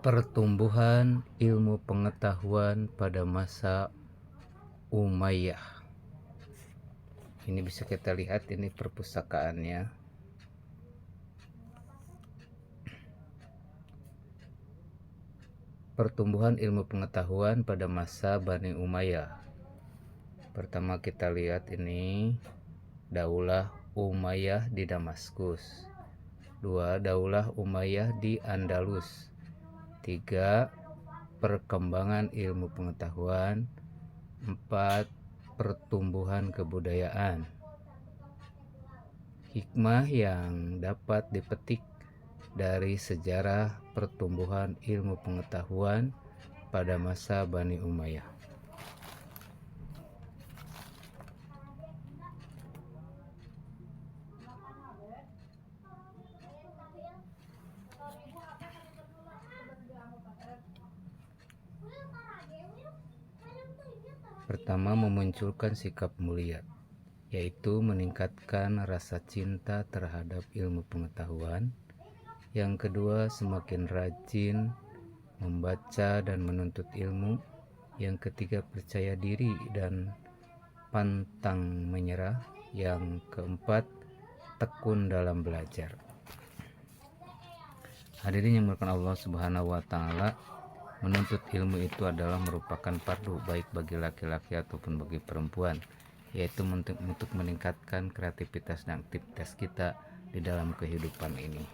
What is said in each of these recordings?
Pertumbuhan ilmu pengetahuan pada masa Umayyah. Ini bisa kita lihat, ini perpustakaannya. Pertumbuhan ilmu pengetahuan pada masa Bani Umayyah. Pertama kita lihat ini Daulah Umayyah di Damaskus. 2. Daulah Umayyah di Andalus. 3. Perkembangan ilmu pengetahuan. 4. Pertumbuhan kebudayaan. Hikmah yang dapat dipetik dari sejarah pertumbuhan ilmu pengetahuan pada masa Bani Umayyah. Pertama, memunculkan sikap mulia, yaitu meningkatkan rasa cinta terhadap ilmu pengetahuan. Yang kedua, semakin rajin membaca dan menuntut ilmu. Yang ketiga, percaya diri dan pantang menyerah. Yang keempat, tekun dalam belajar. Hadirin yang dimuliakan Allah Subhanahu wa taala, menuntut ilmu itu adalah merupakan fardu baik bagi laki-laki ataupun bagi perempuan, yaitu untuk meningkatkan kreativitas dan aktivitas kita di dalam kehidupan ini.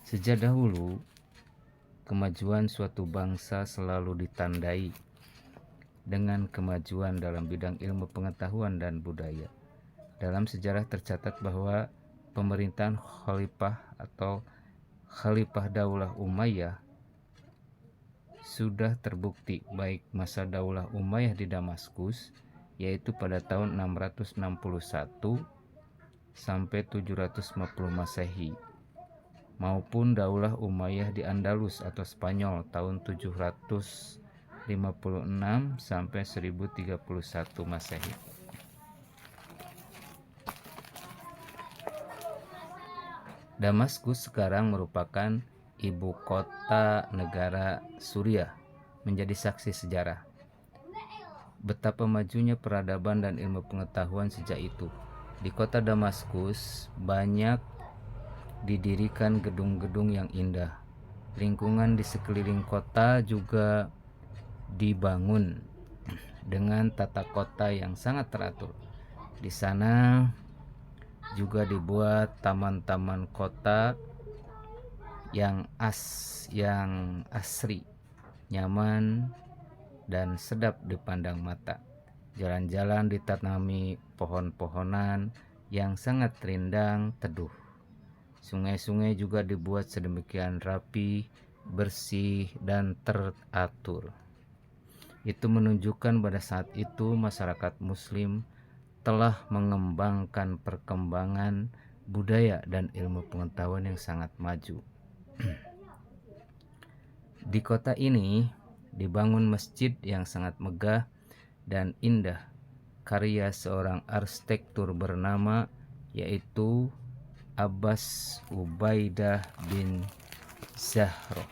Sejak dahulu, kemajuan suatu bangsa selalu ditandai dengan kemajuan dalam bidang ilmu pengetahuan dan budaya. Dalam sejarah tercatat bahwa pemerintahan khalifah atau Khalifah Daulah Umayyah sudah terbukti baik masa Daulah Umayyah di Damaskus, yaitu pada tahun 661 sampai 750 Masehi, maupun Daulah Umayyah di Andalus atau Spanyol tahun 756 sampai 1031 Masehi. Damaskus sekarang merupakan ibu kota negara Suriah, menjadi saksi sejarah betapa majunya peradaban dan ilmu pengetahuan sejak itu. Di kota Damaskus banyak didirikan gedung-gedung yang indah. Lingkungan di sekeliling kota juga dibangun dengan tata kota yang sangat teratur. Di sana juga dibuat taman-taman kota yang asri, nyaman, dan sedap dipandang mata. Jalan-jalan ditanami pohon-pohonan yang sangat rindang teduh. Sungai-sungai juga dibuat sedemikian rapi, bersih, dan teratur. Itu menunjukkan pada saat itu masyarakat Muslim telah mengembangkan perkembangan budaya dan ilmu pengetahuan yang sangat maju. Di kota ini dibangun masjid yang sangat megah dan indah, karya seorang arsitektur bernama yaitu Abbas Ubaidah bin Zahroh.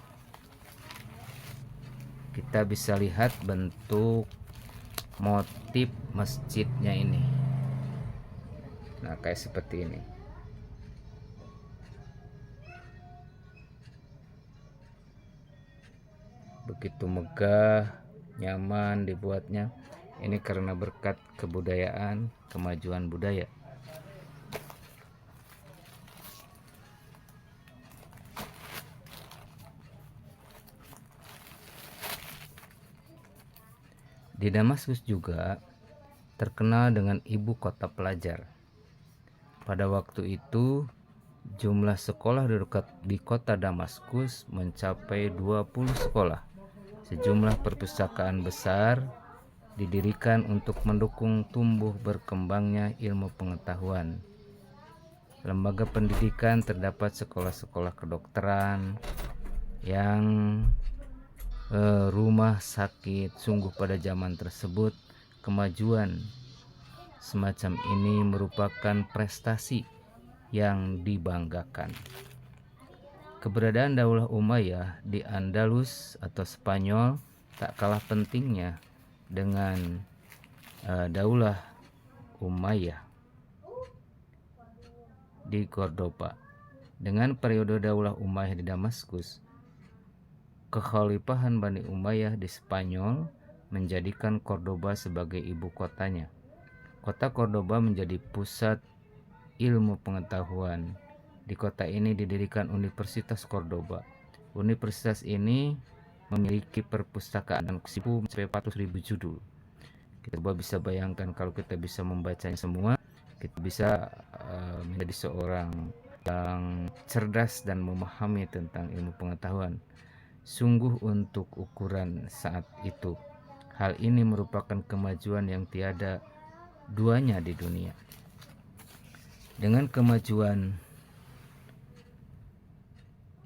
Kita bisa lihat bentuk motif masjidnya ini. Nah, kayak seperti ini. Begitu megah, nyaman dibuatnya. Ini karena berkat kebudayaan, kemajuan budaya. Di Damaskus juga terkenal dengan ibu kota pelajar. Pada waktu itu jumlah sekolah di kota Damaskus mencapai 20 sekolah. Sejumlah perpustakaan besar didirikan untuk mendukung tumbuh berkembangnya ilmu pengetahuan. Lembaga pendidikan terdapat sekolah-sekolah kedokteran, yang rumah sakit. Sungguh pada zaman tersebut kemajuan semacam ini merupakan prestasi yang dibanggakan. Keberadaan Daulah Umayyah di Andalus atau Spanyol tak kalah pentingnya dengan Daulah Umayyah di Cordoba. Dengan periode Daulah Umayyah di Damaskus, kekhalifahan Bani Umayyah di Spanyol menjadikan Cordoba sebagai ibu kotanya. Kota Cordoba menjadi pusat ilmu pengetahuan. Di kota ini didirikan Universitas Cordoba. Universitas ini memiliki perpustakaan mencapai 400.000 judul. Kita bisa bayangkan kalau kita bisa membacanya semua, kita bisa menjadi seorang yang cerdas dan memahami tentang ilmu pengetahuan. Sungguh untuk ukuran saat itu, hal ini merupakan kemajuan yang tiada duanya di dunia. Dengan kemajuan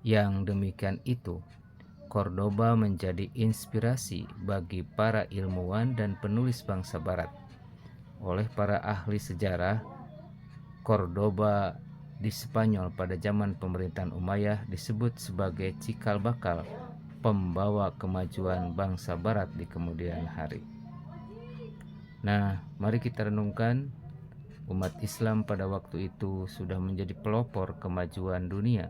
yang demikian itu, Cordoba menjadi inspirasi bagi para ilmuwan dan penulis bangsa barat. Oleh para ahli sejarah, Cordoba di Spanyol pada zaman pemerintahan Umayyah disebut sebagai cikal bakal pembawa kemajuan bangsa barat di kemudian hari. Nah, mari kita renungkan, umat Islam pada waktu itu sudah menjadi pelopor kemajuan dunia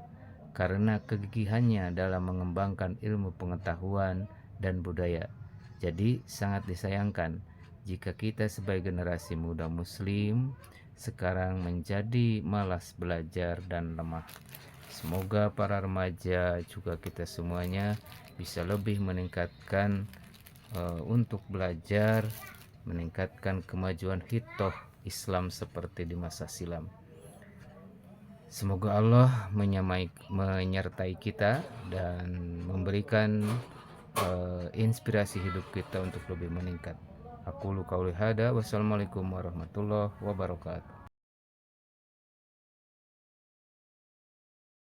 karena kegigihannya dalam mengembangkan ilmu pengetahuan dan budaya. Jadi sangat disayangkan jika kita sebagai generasi muda muslim sekarang menjadi malas belajar dan lemah. Semoga para remaja juga kita semuanya bisa lebih meningkatkan untuk belajar, meningkatkan kemajuan hitoh Islam seperti di masa silam. Semoga Allah menyertai kita dan memberikan inspirasi hidup kita untuk lebih meningkat. Aku qauli hada, wassalamualaikum warahmatullahi wabarakatuh.